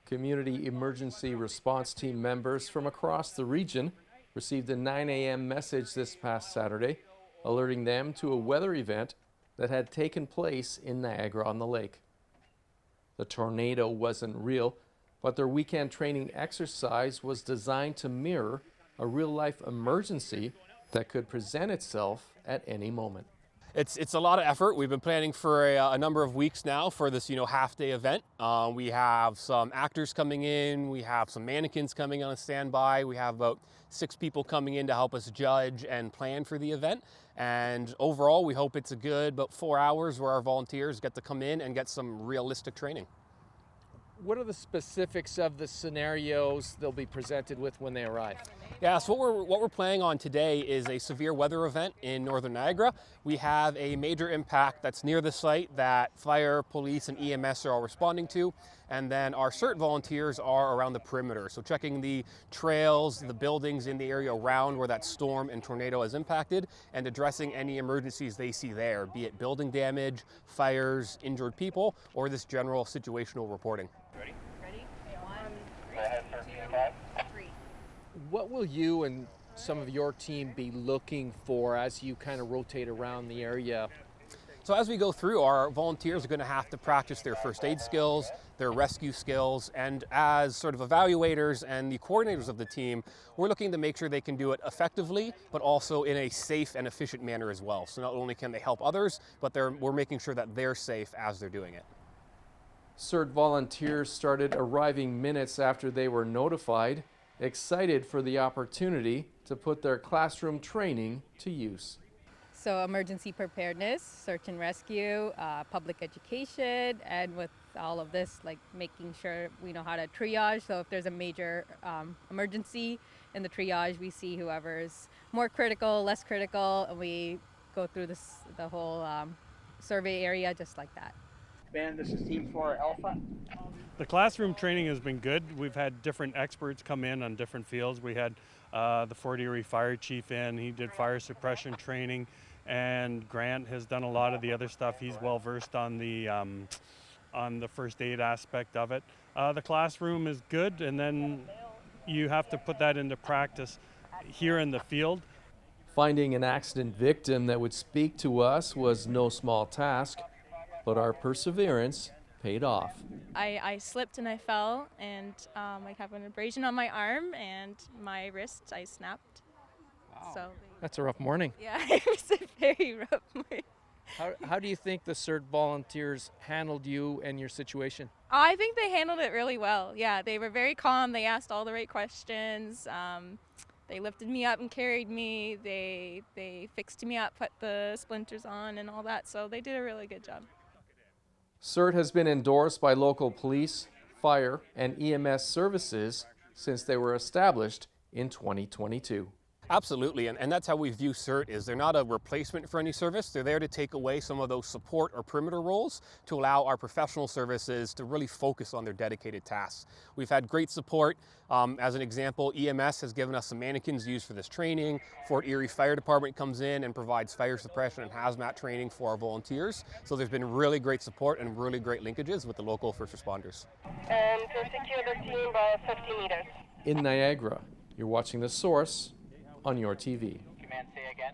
Community emergency response team members from across the region received a 9 a.m. message this past Saturday, alerting them to a weather event that had taken place in Niagara-on-the-Lake. The tornado wasn't real, but their weekend training exercise was designed to mirror a real-life emergency that could present itself at any moment. It's a lot of effort. We've been planning for a number of weeks now for this half-day event. We have some actors coming in, we have some mannequins coming on standby, we have about 6 people coming in to help us judge and plan for the event. And overall, we hope it's a good about 4 hours where our volunteers get to come in and get some realistic training. What are the specifics of the scenarios they'll be presented with when they arrive? Yeah, so what we're planning on today is a severe weather event in northern Niagara. We have a major impact that's near the site that fire, police, and EMS are all responding to. And then our CERT volunteers are around the perimeter, so checking the trails, the buildings in the area around where that storm and tornado has impacted, and addressing any emergencies they see there, be it building damage, fires, injured people, or this general situational reporting. Ready? Ready? 1, 2, 3. What will you and some of your team be looking for as you kind of rotate around the area? So as we go through, our volunteers are going to have to practice their first aid skills, their rescue skills, and as sort of evaluators and the coordinators of the team, we're looking to make sure they can do it effectively, but also in a safe and efficient manner as well. So not only can they help others, but we're making sure that they're safe as they're doing it. CERT volunteers started arriving minutes after they were notified, excited for the opportunity to put their classroom training to use. So emergency preparedness, search and rescue, public education, and with all of this, like making sure we know how to triage. So if there's a major emergency in the triage, we see whoever's more critical, less critical, and we go through the whole survey area just like that. Ben, this is Team 4 Alpha. The classroom training has been good. We've had different experts come in on different fields. We had the Fort Erie Fire Chief in. He did fire suppression training, and Grant has done a lot of the other stuff. He's well versed on the first aid aspect of it. The classroom is good, and then you have to put that into practice here in the field. Finding an accident victim that would speak to us was no small task, but our perseverance paid off. I slipped and I fell, and I have an abrasion on my arm and my wrist I snapped. Wow. So That's a rough morning. yeah, it was a very rough morning. How do you think the CERT volunteers handled you and your situation? I think they handled it really well. Yeah, they were very calm. They asked all the right questions. They lifted me up and carried me. They fixed me up, put the splinters on and all that. So they did a really good job. CERT has been endorsed by local police, fire, and EMS services since they were established in 2022. Absolutely, and that's how we view CERT. Is they're not a replacement for any service. They're there to take away some of those support or perimeter roles to allow our professional services to really focus on their dedicated tasks. We've had great support. As an example, EMS has given us some mannequins used for this training. Fort Erie Fire Department comes in and provides fire suppression and hazmat training for our volunteers. So there's been really great support and really great linkages with the local first responders. And to secure the team by 50 meters. In Niagara, you're watching The Source on your TV. Command, say again.